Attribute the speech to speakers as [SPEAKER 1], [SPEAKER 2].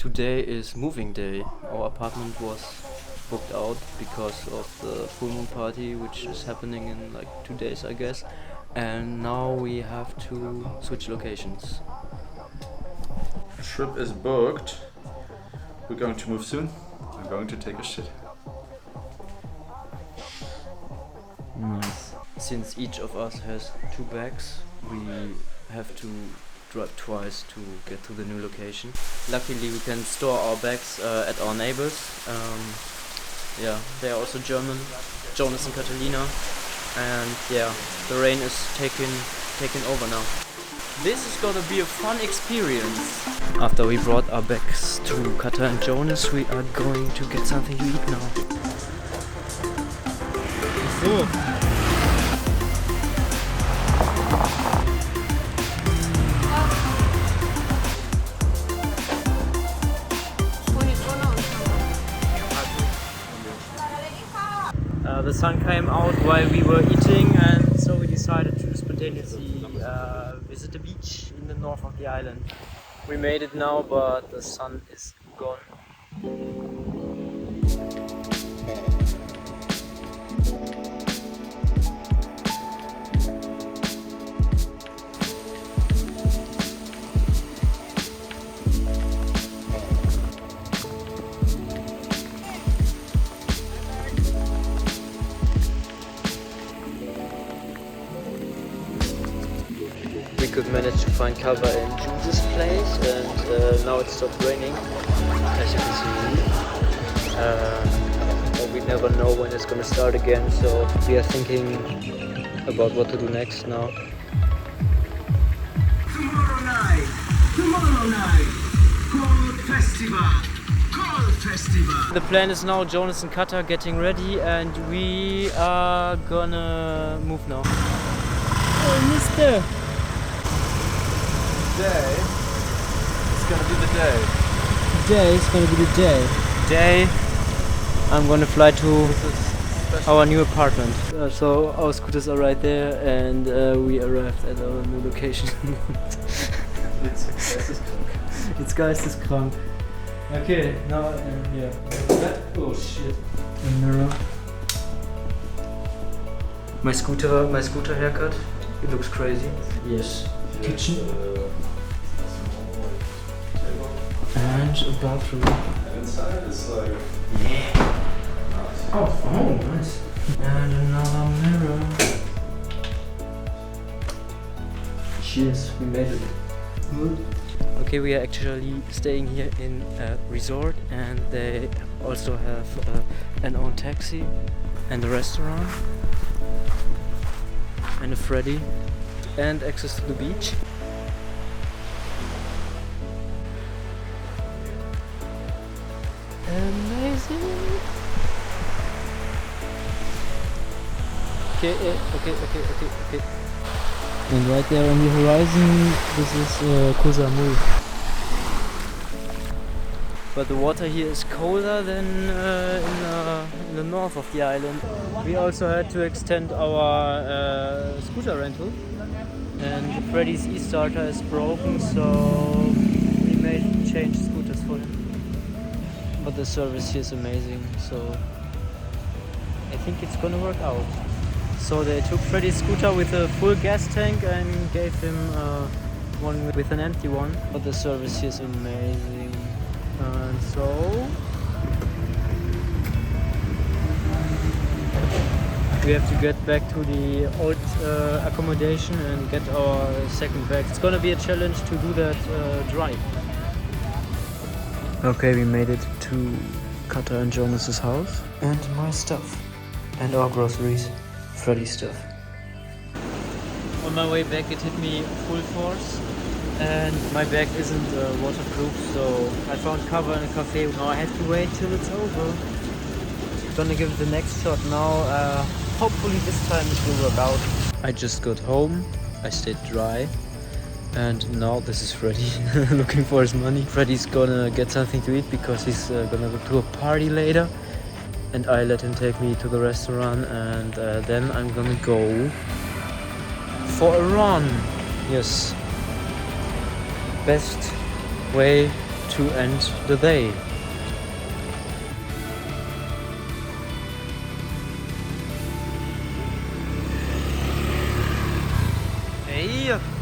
[SPEAKER 1] Today is moving day. Our apartment was booked out because of the full moon party, which is happening in like 2 days, I guess. And now we have to switch locations.
[SPEAKER 2] Trip is booked. We're going to move soon. I'm going to take a shit.
[SPEAKER 1] Nice. Since each of us has 2 bags, we have to drive twice to get to the new location. Luckily we can store our bags at our neighbors. Yeah, they are also German, Jonas and Catalina. And yeah, the rain is taking over now. This is gonna be a fun experience. After we brought our bags to Kata and Jonas, we are going to get something to eat now. So. The sun came out while we were eating, and so we decided to spontaneously visit the beach in the north of the island. We made it now, but the sun is gone. We could manage to find cover in Jules' place, and now it stopped raining, as you can see. But we never know when it's gonna start again, so we are thinking about what to do next now.
[SPEAKER 3] Tomorrow night, Koh Festival.
[SPEAKER 1] The plan is now Jonas and Kata getting ready, and we are gonna move now. Oh, mister!
[SPEAKER 2] Today is gonna be the day.
[SPEAKER 1] Today is gonna be the day. Today I'm gonna fly to our new apartment. So our scooters are right there, and we arrived at our new location. It's geisteskrank. Okay, now yeah. Oh shit. A mirror. My scooter haircut. It looks crazy. Yes. Kitchen. And a bathroom.
[SPEAKER 2] And inside is like...
[SPEAKER 1] Yeah. Oh, nice. And another mirror. Cheers, we made it. Good. Okay, we are actually staying here in a resort, and they also have an own taxi and a restaurant and a Freddy and access to the beach. Amazing. Okay. And right there on the horizon, this is Koh Samui. But the water here is colder than in the north of the island. We also had to extend our scooter rental, and Freddy's e-starter is broken, so we made change scooters for him. But the service here is amazing, so I think it's gonna work out. So they took Freddy's scooter with a full gas tank and gave him one with an empty one. But the service here is amazing. And so we have to get back to the old accommodation and get our second bag. It's gonna be a challenge to do that drive. Okay, we made it to Kata and Jonas's house, and my stuff and our groceries, Freddy's stuff. On my way back it hit me full force, and my bag isn't waterproof, so I found cover in a cafe. Now I have to wait till it's over. Gonna give it the next shot now. Hopefully this time it will work out. I just got home, I stayed dry, and now this is Freddy looking for his money. Freddy's gonna get something to eat because he's gonna go to a party later, and I let him take me to the restaurant, and then I'm gonna go for a run. Yes, best way to end the day. Hey!